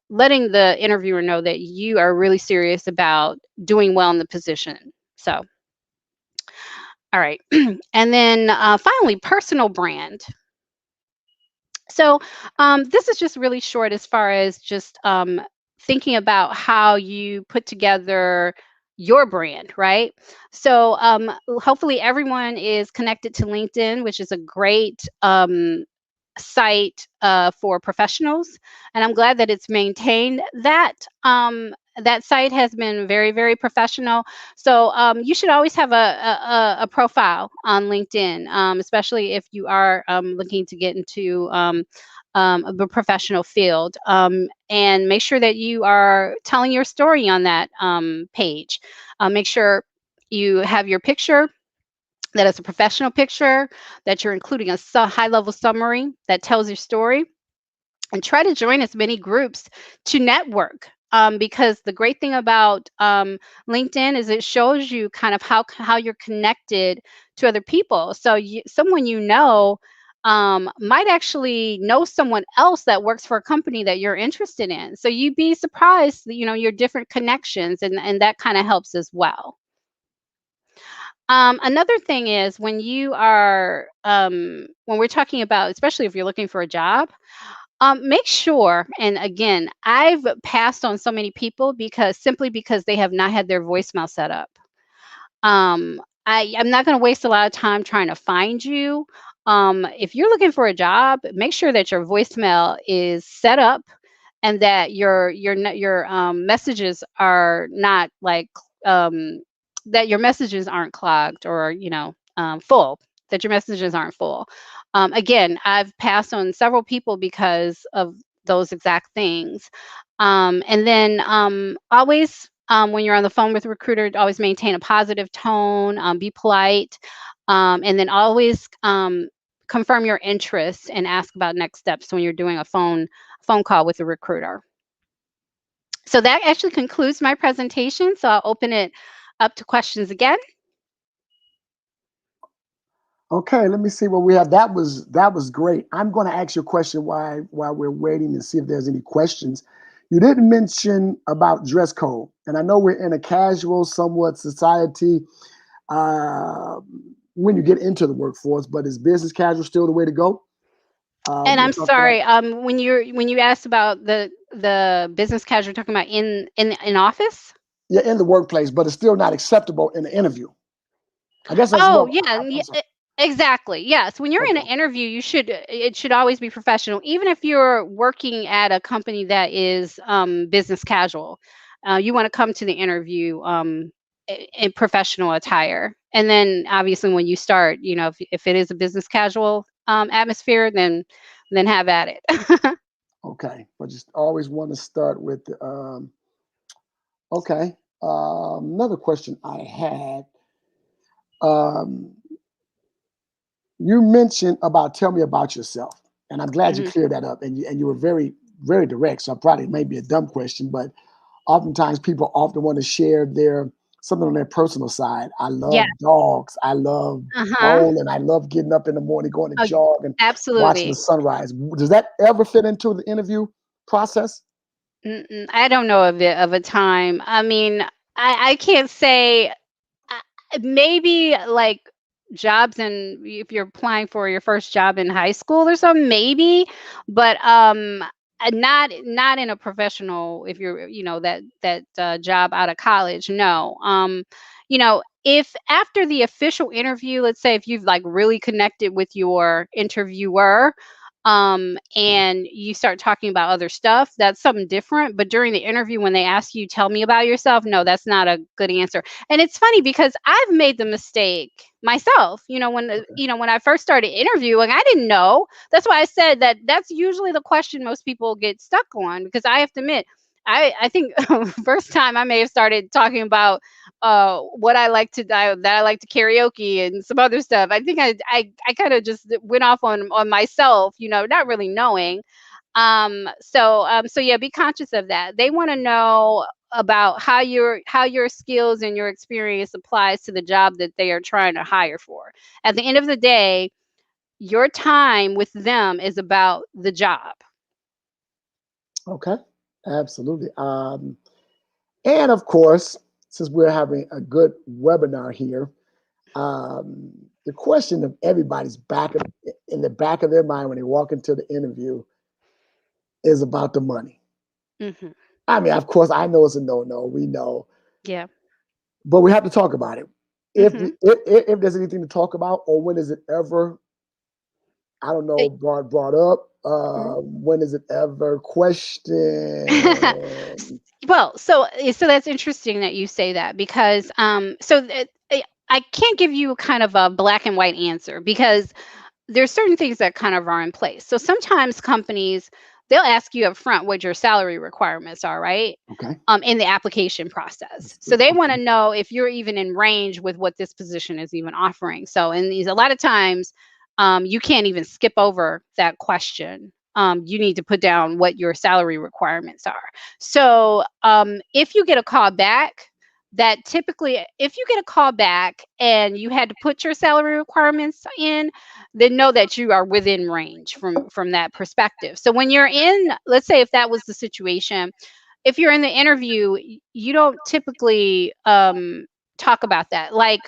letting the interviewer know that you are really serious about doing well in the position. So. All right. And then finally, personal brand. So this is just really short as far as just thinking about how you put together your brand, right? So hopefully everyone is connected to LinkedIn, which is a great site for professionals, and I'm glad that it's maintained that. That site has been very, very professional. So you should always have a profile on LinkedIn, especially if you are looking to get into the professional field. And make sure that you are telling your story on that page. Make sure you have your picture, that it's a professional picture, that you're including a high level summary that tells your story, and try to join as many groups to network. Because the great thing about LinkedIn is it shows you kind of how you're connected to other people. So someone might actually know someone else that works for a company that you're interested in. So you'd be surprised, your different connections, and that kind of helps as well. Another thing is when we're talking about, especially if you're looking for a job, make sure, and again, I've passed on so many people simply because they have not had their voicemail set up. I'm not going to waste a lot of time trying to find you. If you're looking for a job, make sure that your voicemail is set up, and that your messages are not like that your messages aren't clogged, or full. That your messages aren't full. Again, I've passed on several people because of those exact things. And then always, when you're on the phone with a recruiter, always maintain a positive tone, be polite, and then always confirm your interests and ask about next steps when you're doing a phone call with a recruiter. So that actually concludes my presentation. So I'll open it up to questions again. Okay, let me see what we have. That was great. I'm going to ask you a question while we're waiting and see if there's any questions. You didn't mention about dress code, and I know we're in a casual, somewhat society when you get into the workforce, but is business casual still the way to go? And I'm sorry, when you asked about the business casual, you're talking about in office? Yeah, in the workplace, but it's still not acceptable in the interview. I guess that's Oh, more. yeah, exactly. Yes, when you're in an Okay. interview, it should always be professional, even if you're working at a company that is business casual. You want to come to the interview in professional attire, and then obviously when you start, if it is a business casual atmosphere, then have at it. Okay, but just always want to start with okay. Another question I had. Um, you mentioned about tell me about yourself, and I'm glad you Mhm. cleared that up, and you were very very direct. So probably may be a dumb question, but oftentimes people often want to share something on their personal side. I Yeah. love dogs. I love Uh-huh. bowling. I love getting up in the morning, going to Oh, jog, and watching the absolutely. sunrise. Does that ever fit into the interview process? I don't know of a time. I mean, I can't say. Maybe like jobs, and if you're applying for your first job in high school or something, maybe, but not in a professional. If you're, that job out of college, no. If after the official interview, let's say if you've like really connected with your interviewer, and you start talking about other stuff, that's something different. But during the interview, when they ask you, tell me about yourself, no, that's not a good answer. And it's funny because I've made the mistake myself. When I first started interviewing, I didn't know. That's why I said that that's usually the question most people get stuck on, because I have to admit, I think first time I may have started talking about what that I like to karaoke and some other stuff. I think I kind of just went off on myself, not really knowing. So yeah, be conscious of that. They want to know about how your skills and your experience applies to the job that they are trying to hire for. At the end of the day, your time with them is about the job. Okay, absolutely. And of course, since we're having a good webinar here, the question of everybody's in the back of their mind when they walk into the interview is about the money. Hmm. I mean, of course, I know it's a no-no. We know, Yeah. but we have to talk about it. If Hmm. if there's anything to talk about, or when is it ever I don't know, brought up. When is it ever question? Well, so that's interesting that you say that because I can't give you kind of a black and white answer because there's certain things that kind of are in place. So sometimes companies they'll ask you up front what your salary requirements are, right? Okay. In the application process. That's So good. they want to Okay. know if you're even in range with what this position is even offering. So in these a lot of times you can't even skip over that question. You need to put down what your salary requirements are. So if you get a call back, that typically, if you get a call back and you had to put your salary requirements in, then know that you are within range from that perspective. So when you're in, let's say if that was the situation, if you're in the interview, you don't typically talk about that. Like,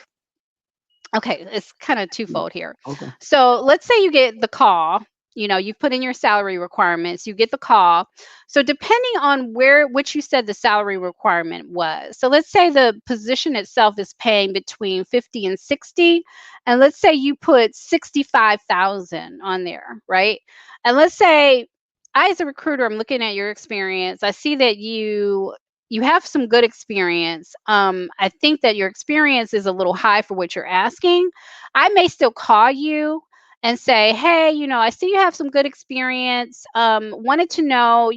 okay, it's kind of twofold here. Okay. So let's say you get the call, you put in your salary requirements, you get the call. So depending on which you said the salary requirement was. So let's say the position itself is paying between 50 and 60, and let's say you put 65,000 on there, right? And let's say I as a recruiter, I'm looking at your experience. I see that you have some good experience. I think that your experience is a little high for what you're asking. I may still call you and say, hey, I see you have some good experience. Wanted to know,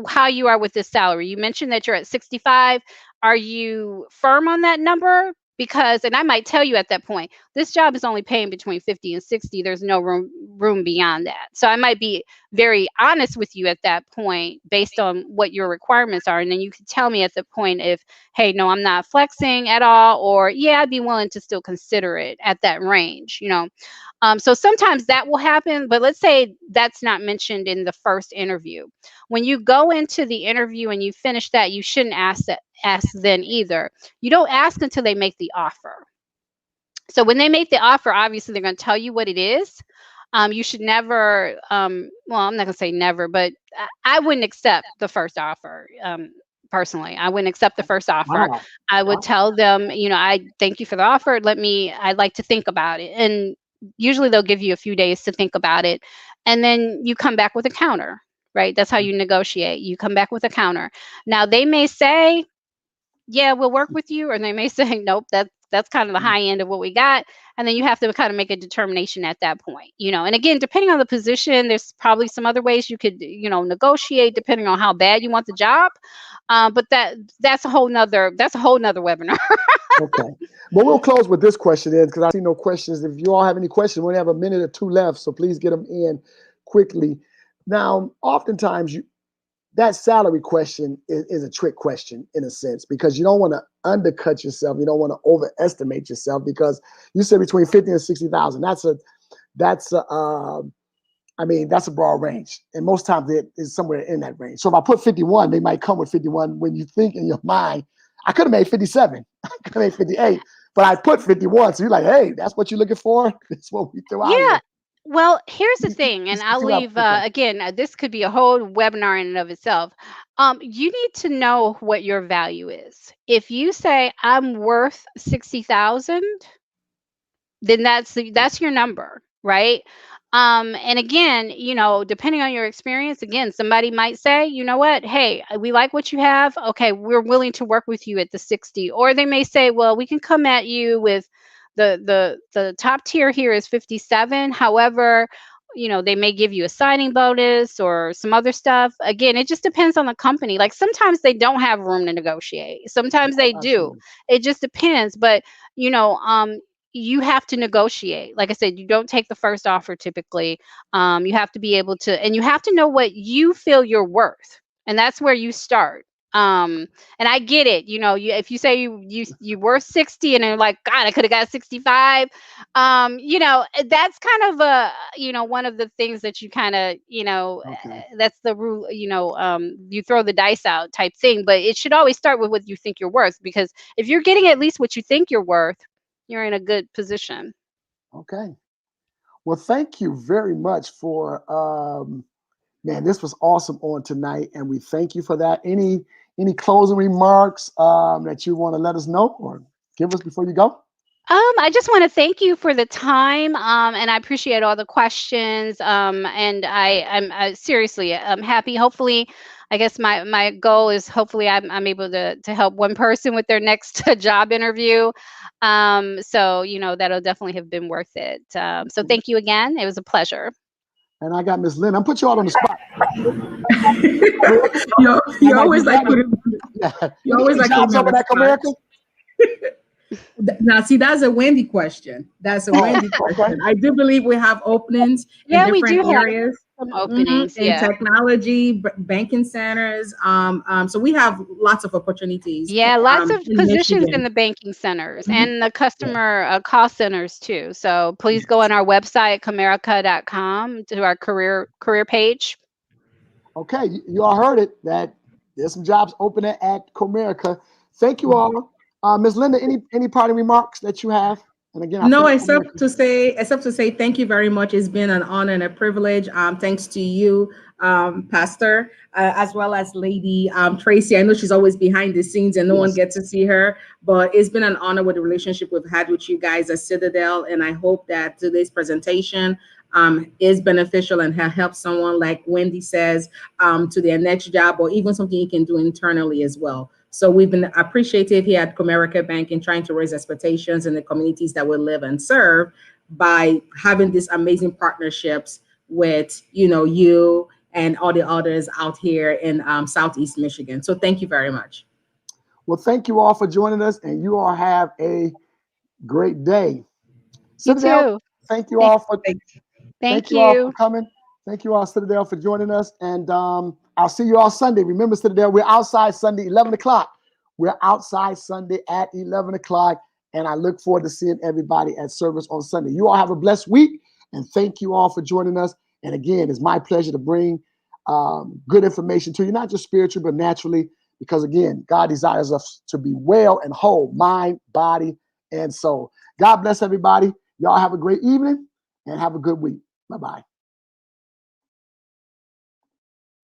how you are with this salary. You mentioned that you're at 65. Are you firm on that number? Because, and I might tell you at that point, this job is only paying between 50 and 60. There's no room beyond that. So I might be very honest with you at that point based on what your requirements are. And then you can tell me at the point if, hey, no, I'm not flexing at all, or yeah, I'd be willing to still consider it at that range. So sometimes that will happen, but let's say that's not mentioned in the first interview. When you go into the interview and you finish that, you shouldn't ask then either. You don't ask until they make the offer. So when they make the offer, obviously they're going to tell you what it is. You should never, well, I'm not going to say never, but I wouldn't accept the first offer. Personally, I wouldn't accept the first offer. Wow. I would Wow. tell them, I thank you for the offer. I'd like to think about it. And usually they'll give you a few days to think about it. And then you come back with a counter, right? That's how you negotiate. You come back with a counter. Now they may say, yeah, we'll work with you, or they may say, nope, that's kind of the high end of what we got. And then you have to kind of make a determination at that point. And again, depending on the position, there's probably some other ways you could, negotiate depending on how bad you want the job. But that's a whole nother webinar. Okay. But we'll close with this question then, because I see no questions. If you all have any questions, we only have a minute or two left, so please get them in quickly. Now, oftentimes that salary question is a trick question in a sense, because you don't want to undercut yourself. You don't want to overestimate yourself, because you said between 50 and 60,000. That's a broad range. And most times it is somewhere in that range. So if I put 51, they might come with 51 when you think in your mind, I could have made 57. I could have made 58, but I put 51. So you're like, hey, that's what you're looking for? That's what we threw out Yeah. here. Well, here's the thing, You and I'll see what leave okay. again. This could be a whole webinar in and of itself. You need to know what your value is. If you say I'm worth 60,000, then that's your number, right? And again, depending on your experience, again, somebody might say, you know what, hey, we like what you have. Okay, we're willing to work with you at the 60. Or they may say, well, we can come at you with the top tier here is 57. However, they may give you a signing bonus or some other stuff. Again, it just depends on the company. Like sometimes they don't have room to negotiate. Sometimes they do. Absolutely. It just depends. But you know, um, you have to negotiate. Like I said, you don't take the first offer typically. You have to be able to, and you have to know what you feel you're worth, and that's where you start. And I get it. If you say you worth 60, and they're like, God, I could have got 65. That's kind of one of the things that you kind of, Okay. that's the rule. You throw the dice out type thing, but it should always start with what you think you're worth, because if you're getting at least what you think you're worth, you're in a good position. Okay. Well, thank you very much for man, this was awesome on tonight, and we thank you for that. Any closing remarks that you want to let us know or give us before you go? I just want to thank you for the time, and I appreciate all the questions. And I'm seriously, I'm happy. Hopefully, I guess my goal is hopefully I'm able to help one person with their next job interview. So that'll definitely have been worth it. So thank you again. It was a pleasure. And I got Miss Lynn. I'm put you all on the spot. You always like putting. Yeah. You always like jobs over at Comerica. Now, see, that's a Wendy question. That's a Wendy question. I do believe we have openings in Yeah, we do different have areas. some openings. In Yeah. technology, banking centers. So we have lots of opportunities. Yeah, lots of In positions in Michigan. the banking centers and the customer call centers too. So please go on our website, comerica.com, to our career page. Okay, you all heard it, that there's some jobs opening at Comerica. Thank you all. Ms. Linda, any parting remarks that you have? And again, No, except to say thank you very much. It's been an honor and a privilege. Thanks to you, Pastor, as well as Lady Tracy. I know she's always behind the scenes and no one gets to see her, but it's been an honor with the relationship we've had with you guys at Citadel. And I hope that today's presentation is beneficial and helps someone, like Wendy says, to their next job, or even something you can do internally as well. So we've been appreciative here at Comerica Bank in trying to raise expectations in the communities that we live and serve by having these amazing partnerships with, you and all the others out here in Southeast Michigan. So thank you very much. Well, thank you all for joining us, and you all have a great day. Citadel, thank you all for Thank you. coming. Thank you all, Citadel, for joining us. And I'll see you all Sunday. Remember, Citadel, we're outside Sunday, 11 o'clock. We're outside Sunday at 11 o'clock. And I look forward to seeing everybody at service on Sunday. You all have a blessed week. And thank you all for joining us. And again, it's my pleasure to bring good information to you, not just spiritually, but naturally. Because again, God desires us to be well and whole, mind, body, and soul. God bless everybody. Y'all have a great evening and have a good week. Bye-bye.